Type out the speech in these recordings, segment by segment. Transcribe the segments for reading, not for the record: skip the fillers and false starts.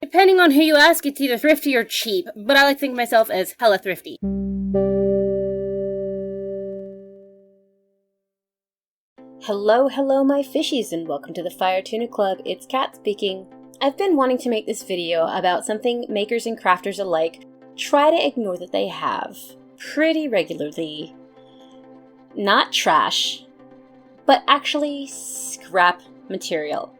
Depending on who you ask, it's either thrifty or cheap, but I like to think of myself as hella thrifty. Hello my fishies, and welcome to the Fire Tuna Club. It's Kat speaking. I've been wanting to make this video about something makers and crafters alike try to ignore that they have pretty regularly. Not trash, but actually scrap material.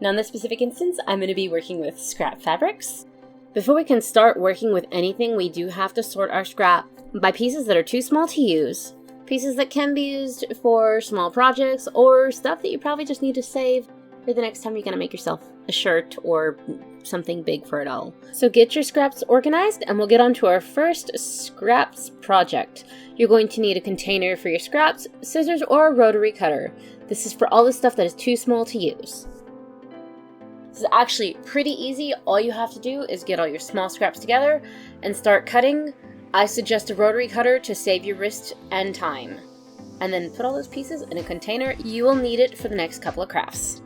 Now in this specific instance, I'm going to be working with scrap fabrics. Before we can start working with anything, we do have to sort our scrap by pieces that are too small to use, pieces that can be used for small projects, or stuff that you probably just need to save for the next time you're going to make yourself a shirt or something big for it all. So get your scraps organized and we'll get on to our first scraps project. You're going to need a container for your scraps, scissors, or a rotary cutter. This is for all the stuff that is too small to use. This is actually pretty easy. All you have to do is get all your small scraps together and start cutting. I suggest a rotary cutter to save your wrist and time. And then put all those pieces in a container. You will need it for the next couple of crafts.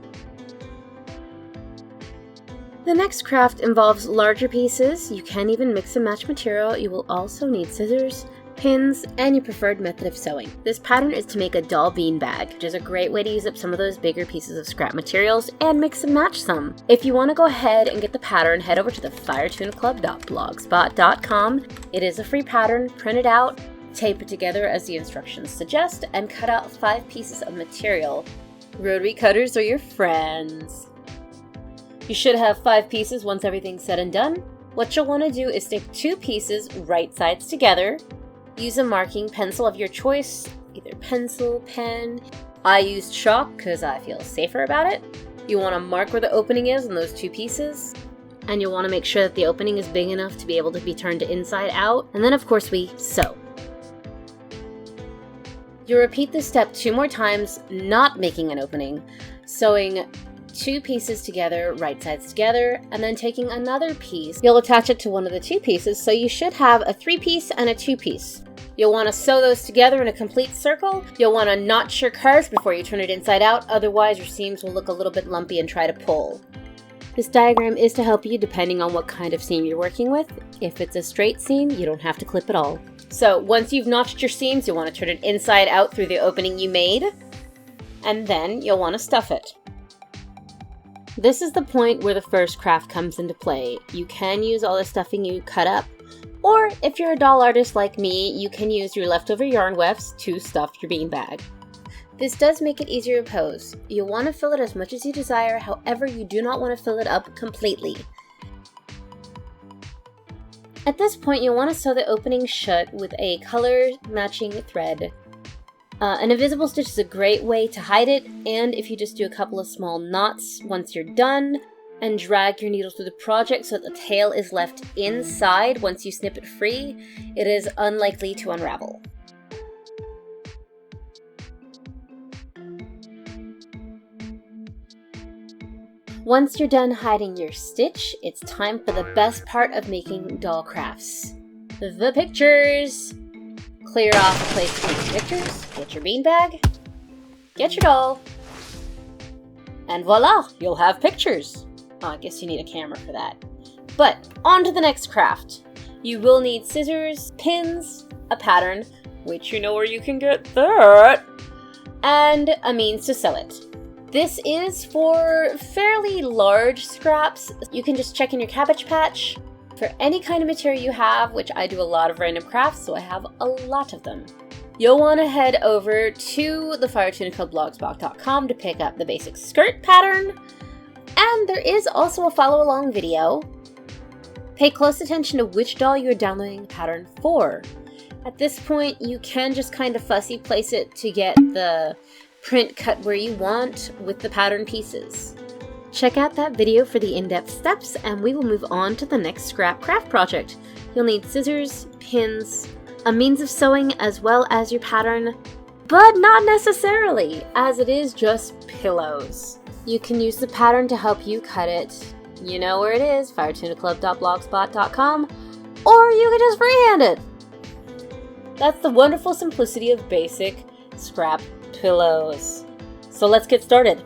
The next craft involves larger pieces. You can even mix and match material. You will also need scissors, pins, and your preferred method of sewing. This pattern is to make a doll beanbag, which is a great way to use up some of those bigger pieces of scrap materials and mix and match some. If you want to go ahead and get the pattern, head over to the firetunaclub.blogspot.com. It is a free pattern. Print it out, tape it together as the instructions suggest, and cut out 5 pieces of material. Rotary cutters are your friends. You should have 5 pieces once everything's said and done. What you'll want to do is stick 2 pieces right sides together. Use a marking pencil of your choice, either pencil, pen. I used chalk because I feel safer about it. You want to mark where the opening is on those 2 pieces. And you'll want to make sure that the opening is big enough to be able to be turned inside out. And then of course we sew. You repeat this step 2 more times, not making an opening, sewing 2 pieces together, right sides together, and then taking another piece. You'll attach it to one of the 2 pieces, so you should have a 3-piece and a 2-piece. You'll want to sew those together in a complete circle. You'll want to notch your carves before you turn it inside out, otherwise your seams will look a little bit lumpy and try to pull. This diagram is to help you depending on what kind of seam you're working with. If it's a straight seam, you don't have to clip at all. So once you've notched your seams, you'll want to turn it inside out through the opening you made, and then you'll want to stuff it. This is the point where the first craft comes into play. You can use all the stuffing you cut up, or if you're a doll artist like me, you can use your leftover yarn wefts to stuff your beanbag. This does make it easier to pose. You'll want to fill it as much as you desire, however you do not want to fill it up completely. At this point, you'll want to sew the opening shut with a color matching thread. An invisible stitch is a great way to hide it, and if you just do a couple of small knots once you're done, and drag your needle through the project so that the tail is left inside once you snip it free, it is unlikely to unravel. Once you're done hiding your stitch, it's time for the best part of making doll crafts. The pictures! Clear off a place to take your pictures, get your beanbag, get your doll, and voila, you'll have pictures. Oh, I guess you need a camera for that. But on to the next craft. You will need scissors, pins, a pattern, which you know where you can get that, and a means to sew it. This is for fairly large scraps. You can just check in your Cabbage Patch for any kind of material you have, which I do a lot of random crafts, so I have a lot of them. You'll want to head over to the firetunaclub.blogspot.com to pick up the basic skirt pattern, and there is also a follow-along video. Pay close attention to which doll you're downloading the pattern for. At this point, you can just kind of fussy place it to get the print cut where you want with the pattern pieces. Check out that video for the in-depth steps, and we will move on to the next scrap craft project. You'll need scissors, pins, a means of sewing, as well as your pattern, but not necessarily, as it is just pillows. You can use the pattern to help you cut it. You know where it is, firetunaclub.blogspot.com, or you can just freehand it. That's the wonderful simplicity of basic scrap pillows. So let's get started.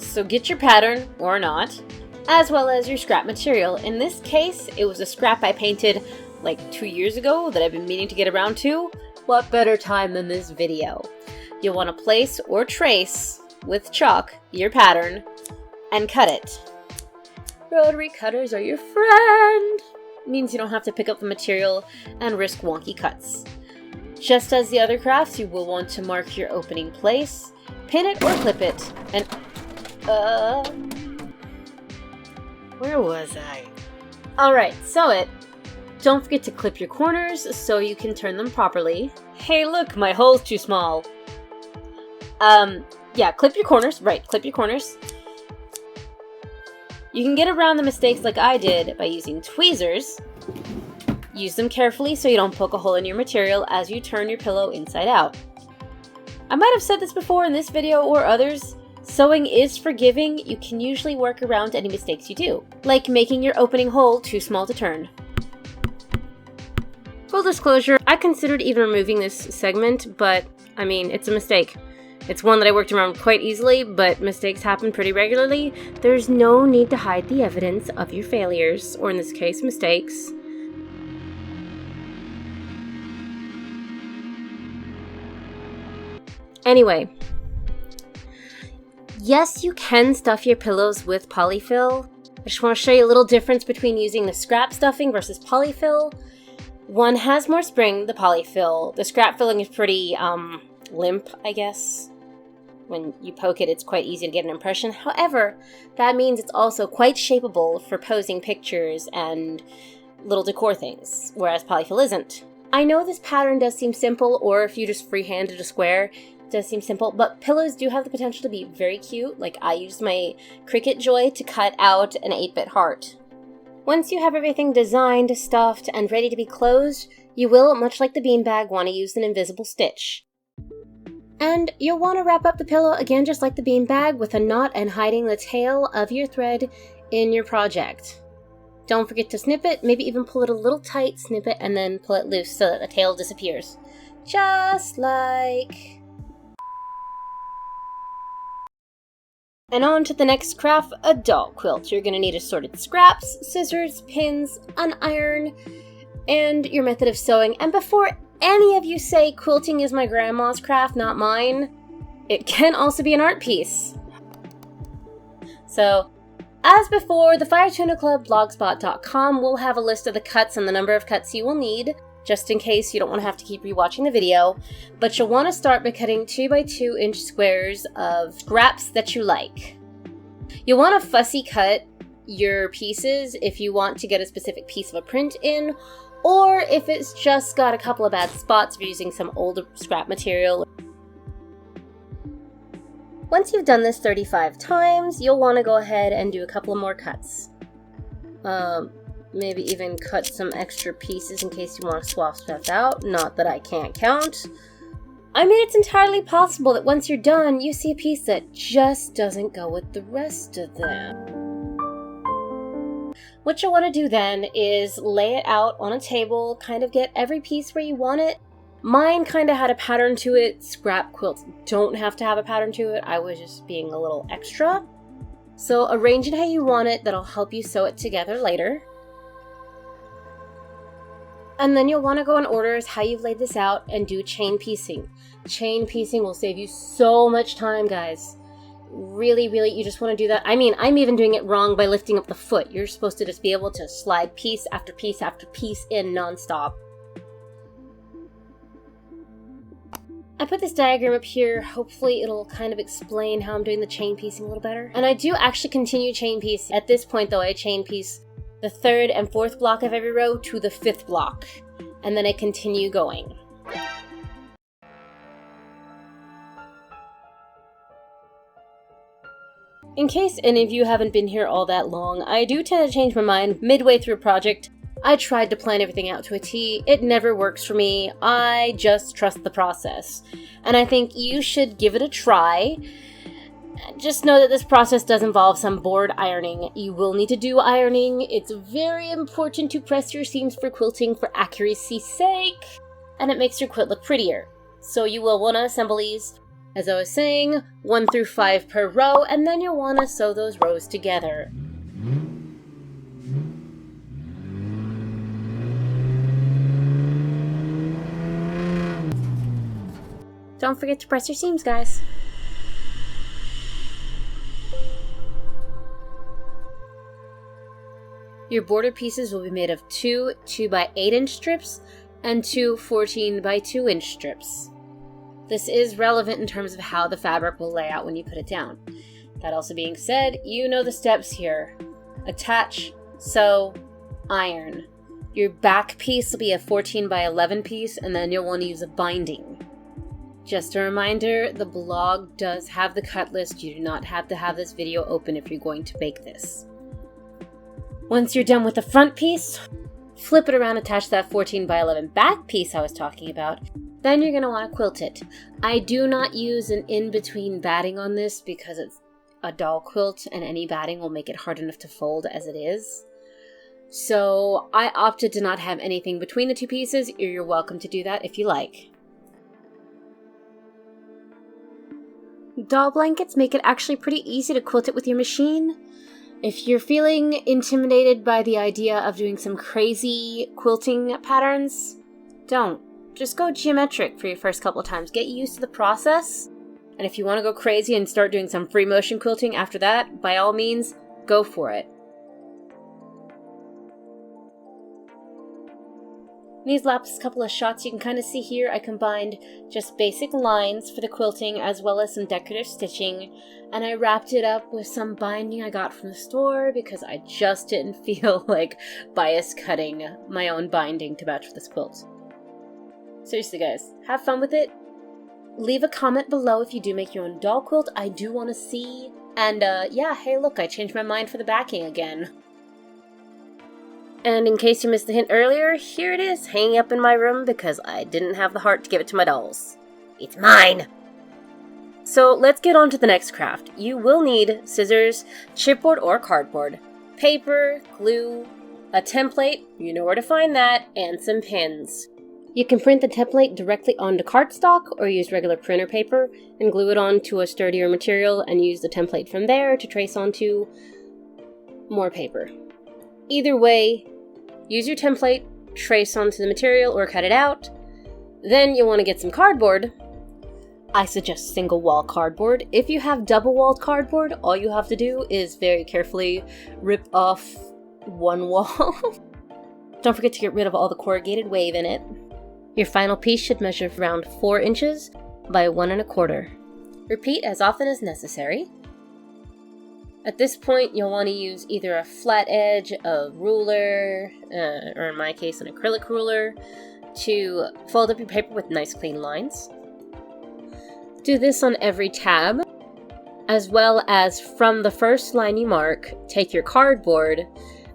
So get your pattern, or not, as well as your scrap material. In this case, it was a scrap I painted like 2 years ago that I've been meaning to get around to. What better time than this video? You'll want to place or trace with chalk your pattern and cut it. Rotary cutters are your friend. Means you don't have to pick up the material and risk wonky cuts. Just as the other crafts, you will want to mark your opening place, pin it or clip it, and where was I? Alright, sew it. Don't forget to clip your corners so you can turn them properly. Hey look, my hole's too small. Yeah, clip your corners. Right, clip your corners. You can get around the mistakes like I did by using tweezers. Use them carefully so you don't poke a hole in your material as you turn your pillow inside out. I might have said this before in this video or others. Sewing is forgiving. You can usually work around any mistakes you do, like making your opening hole too small to turn. Full disclosure, I considered even removing this segment, but I mean, it's a mistake. It's one that I worked around quite easily, but mistakes happen pretty regularly. There's no need to hide the evidence of your failures, or in this case, mistakes. Anyway, yes, you can stuff your pillows with polyfill. I just want to show you a little difference between using the scrap stuffing versus polyfill. One has more spring, the polyfill. The scrap filling is pretty, limp, I guess. When you poke it, it's quite easy to get an impression. However, that means it's also quite shapeable for posing pictures and little decor things, whereas polyfill isn't. I know this pattern does seem simple, or if you just freehanded a square, it does seem simple, but pillows do have the potential to be very cute. Like, I used my Cricut Joy to cut out an 8-bit heart. Once you have everything designed, stuffed, and ready to be closed, you will, much like the beanbag, want to use an invisible stitch. And you'll want to wrap up the pillow again just like the beanbag with a knot and hiding the tail of your thread in your project. Don't forget to snip it, maybe even pull it a little tight, snip it, and then pull it loose so that the tail disappears. Just like... And on to the next craft, a doll quilt. You're going to need assorted scraps, scissors, pins, an iron, and your method of sewing. And before any of you say quilting is my grandma's craft, not mine, it can also be an art piece. So, as before, the Fire Tuna Club blogspot.com will have a list of the cuts and the number of cuts you will need, just in case you don't want to have to keep rewatching the video. But you'll want to start by cutting 2x2 inch squares of scraps that you like. You'll want to fussy cut your pieces if you want to get a specific piece of a print in, or if it's just got a couple of bad spots if you're using some old scrap material. Once you've done this 35 times, you'll want to go ahead and do a couple of more cuts. Maybe even cut some extra pieces in case you want to swap stuff out. Not that I can't count. I mean, it's entirely possible that once you're done, you see a piece that just doesn't go with the rest of them. What you'll want to do then is lay it out on a table, kind of get every piece where you want it. Mine kind of had a pattern to it. Scrap quilts don't have to have a pattern to it. I was just being a little extra. So arrange it how you want it. That'll help you sew it together later. And then you'll want to go in order as how you've laid this out and do chain piecing. Chain piecing will save you so much time, guys. Really, really, you just want to do that. I mean, I'm even doing it wrong by lifting up the foot. You're supposed to just be able to slide piece after piece after piece in nonstop. I put this diagram up here. Hopefully it'll kind of explain how I'm doing the chain piecing a little better. And I do actually continue chain piece. At this point though, I chain piece the 3rd and 4th block of every row to the 5th block. And then I continue going. In case any of you haven't been here all that long, I do tend to change my mind midway through a project. I tried to plan everything out to a T. It never works for me. I just trust the process. And I think you should give it a try. Just know that this process does involve some board ironing. You will need to do ironing. It's very important to press your seams for quilting for accuracy's sake. And it makes your quilt look prettier. So you will want to assemble these As I was saying, 1 through 5 per row, and then you'll want to sew those rows together. Don't forget to press your seams, guys. Your border pieces will be made of 2 2x8" strips and 2 14x2" strips. This is relevant in terms of how the fabric will lay out when you put it down. That also being said, you know the steps here. Attach, sew, iron. Your back piece will be a 14x11 piece, and then you'll want to use a binding. Just a reminder, the blog does have the cut list. You do not have to have this video open if you're going to bake this. Once you're done with the front piece, flip it around, attach that 14x11 back piece I was talking about. Then you're going to want to quilt it. I do not use an in-between batting on this because it's a doll quilt and any batting will make it hard enough to fold as it is. So I opted to not have anything between the two pieces. You're welcome to do that if you like. Doll blankets make it actually pretty easy to quilt it with your machine. If you're feeling intimidated by the idea of doing some crazy quilting patterns, don't. Just go geometric for your first couple of times. Get used to the process. And if you want to go crazy and start doing some free motion quilting after that, by all means, go for it. In these last couple of shots, you can kind of see here I combined just basic lines for the quilting as well as some decorative stitching, and I wrapped it up with some binding I got from the store because I just didn't feel like bias cutting my own binding to match with this quilt. Seriously guys, have fun with it. Leave a comment below if you do make your own doll quilt. I do want to see. And yeah, hey look, I changed my mind for the backing again. And in case you missed the hint earlier, here it is, hanging up in my room because I didn't have the heart to give it to my dolls. It's mine! So let's get on to the next craft. You will need scissors, chipboard or cardboard, paper, glue, a template, you know where to find that, and some pins. You can print the template directly onto cardstock or use regular printer paper and glue it onto a sturdier material and use the template from there to trace onto more paper. Either way, use your template, trace onto the material or cut it out. Then you'll want to get some cardboard. I suggest single wall cardboard. If you have double walled cardboard, all you have to do is very carefully rip off one wall. Don't forget to get rid of all the corrugated wave in it. Your final piece should measure around 4 inches by 1 1/4. Repeat as often as necessary. At this point, you'll want to use either a flat edge, a ruler, or in my case, an acrylic ruler, to fold up your paper with nice clean lines. Do this on every tab, as well as from the first line you mark, take your cardboard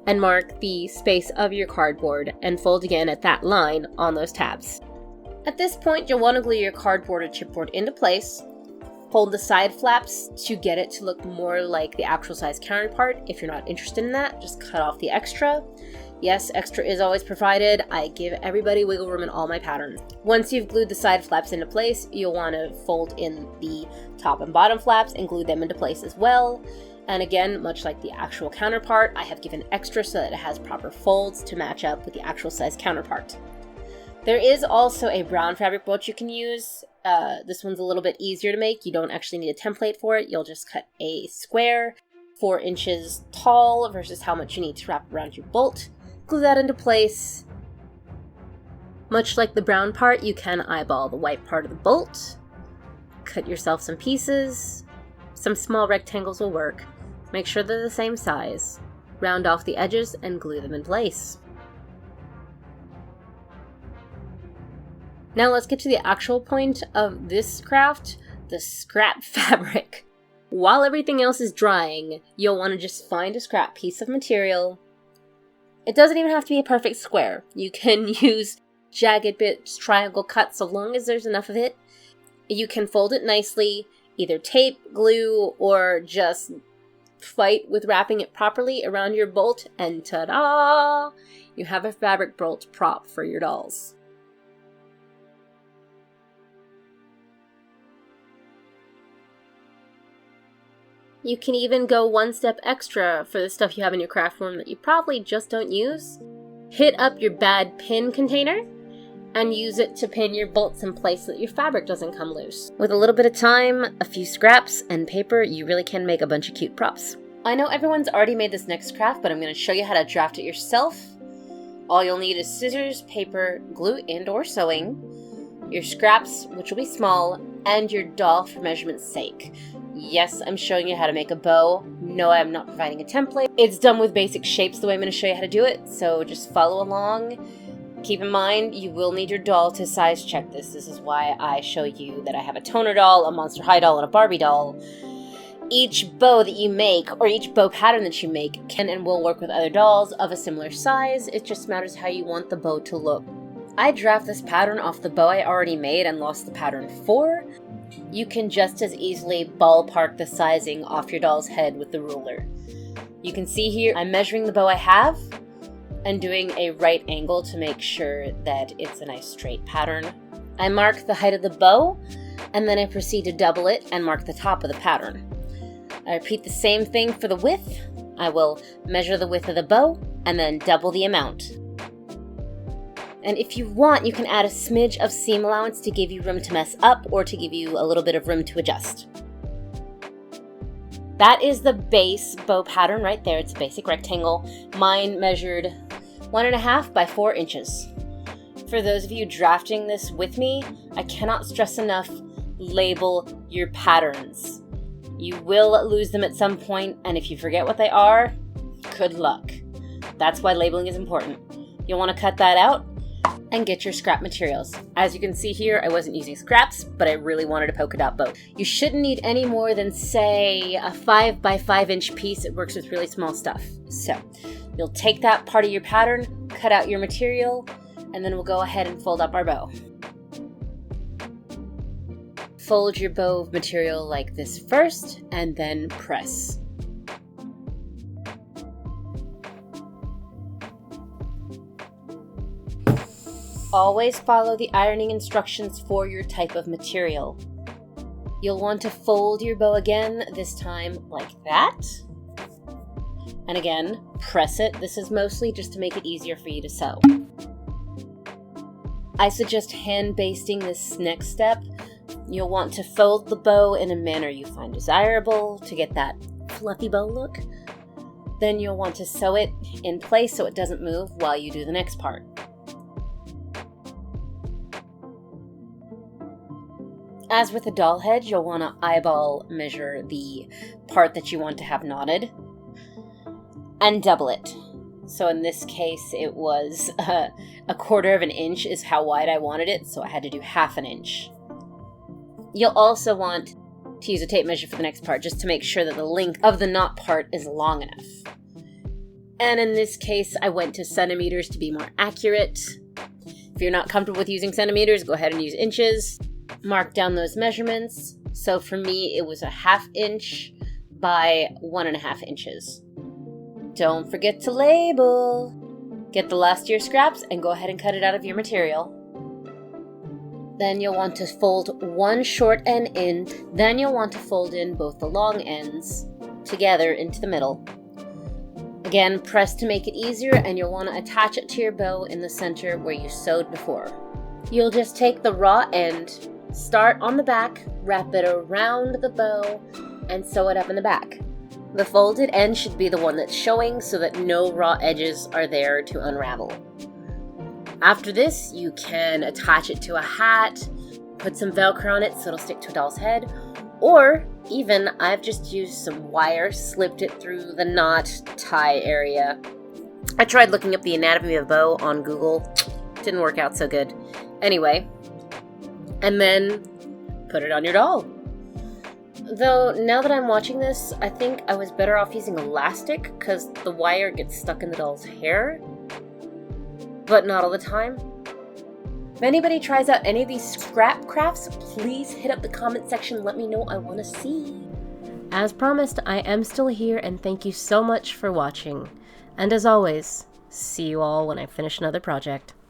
and mark the space of your cardboard and fold again at that line on those tabs. At this point, you'll want to glue your cardboard or chipboard into place. Hold the side flaps to get it to look more like the actual size counterpart. If you're not interested in that, just cut off the extra. Yes, extra is always provided. I give everybody wiggle room in all my patterns. Once you've glued the side flaps into place, you'll want to fold in the top and bottom flaps and glue them into place as well. And again, much like the actual counterpart, I have given extra so that it has proper folds to match up with the actual size counterpart. There is also a brown fabric brooch you can use. This one's a little bit easier to make. You don't actually need a template for it. You'll just cut a square 4 inches tall versus how much you need to wrap around your bolt. Glue that into place. Much like the brown part, you can eyeball the white part of the bolt. Cut yourself some pieces. Some small rectangles will work. Make sure they're the same size. Round off the edges and glue them in place. Now let's get to the actual point of this craft, the scrap fabric. While everything else is drying, you'll want to just find a scrap piece of material. It doesn't even have to be a perfect square. You can use jagged bits, triangle cuts, so long as there's enough of it. You can fold it nicely, either tape, glue, or just fight with wrapping it properly around your bolt, and ta-da! You have a fabric bolt prop for your dolls. You can even go one step extra for the stuff you have in your craft room that you probably just don't use. Hit up your bad pin container and use it to pin your bolts in place so that your fabric doesn't come loose. With a little bit of time, a few scraps, and paper, you really can make a bunch of cute props. I know everyone's already made this next craft, but I'm going to show you how to draft it yourself. All you'll need is scissors, paper, glue and/or sewing, your scraps, which will be small, and your doll for measurement's sake. Yes, I'm showing you how to make a bow. No, I'm not providing a template. It's done with basic shapes the way I'm going to show you how to do it, so just follow along. Keep in mind, you will need your doll to size check this. This is why I show you that I have a toner doll, a Monster High doll, and a Barbie doll. Each bow that you make, or each bow pattern that you make, can and will work with other dolls of a similar size. It just matters how you want the bow to look. I draft this pattern off the bow I already made and lost the pattern for. You can just as easily ballpark the sizing off your doll's head with the ruler. You can see here I'm measuring the bow I have and doing a right angle to make sure that it's a nice straight pattern. I mark the height of the bow, and then I proceed to double it and mark the top of the pattern. I repeat the same thing for the width. I will measure the width of the bow and then double the amount. And if you want, you can add a smidge of seam allowance to give you room to mess up or to give you a little bit of room to adjust. That is the base bow pattern right there. It's a basic rectangle. Mine measured 1.5 by 4 inches. For those of you drafting this with me, I cannot stress enough, label your patterns. You will lose them at some point, and if you forget what they are, good luck. That's why labeling is important. You'll want to cut that out and get your scrap materials. As you can see here, I wasn't using scraps, but I really wanted a polka dot bow. You shouldn't need any more than, say, a 5 by 5 inch piece. It works with really small stuff. So you'll take that part of your pattern, cut out your material, and then we'll go ahead and fold up our bow. Fold your bow material like this first, and then press. Always follow the ironing instructions for your type of material. You'll want to fold your bow again, this time like that. And again, press it. This is mostly just to make it easier for you to sew. I suggest hand basting this next step. You'll want to fold the bow in a manner you find desirable to get that fluffy bow look. Then you'll want to sew it in place so it doesn't move while you do the next part. As with a doll head, you'll want to eyeball measure the part that you want to have knotted and double it. So in this case, it was 1/4 of an inch is how wide I wanted it, so I had to do 1/2 inch. You'll also want to use a tape measure for the next part just to make sure that the length of the knot part is long enough. And in this case, I went to centimeters to be more accurate. If you're not comfortable with using centimeters, go ahead and use inches. Mark down those measurements. So for me, it was 1/2 inch by 1.5 inches. Don't forget to label. Get the last of your scraps and go ahead and cut it out of your material. Then you'll want to fold one short end in. Then you'll want to fold in both the long ends together into the middle. Again, press to make it easier, and you'll want to attach it to your bow in the center where you sewed before. You'll just take the raw end, start on the back, wrap it around the bow, and sew it up in the back. The folded end should be the one that's showing so that no raw edges are there to unravel. After this, you can attach it to a hat, put some Velcro on it so it'll stick to a doll's head, or even I've just used some wire, slipped it through the knot tie area. I tried looking up the anatomy of a bow on Google. Didn't work out so good. Anyway, and then put it on your doll. Though, now that I'm watching this, I think I was better off using elastic because the wire gets stuck in the doll's hair. But not all the time. If anybody tries out any of these scrap crafts, please hit up the comment section and let me know. I want to see. As promised, I am still here, and thank you so much for watching. And as always, see you all when I finish another project.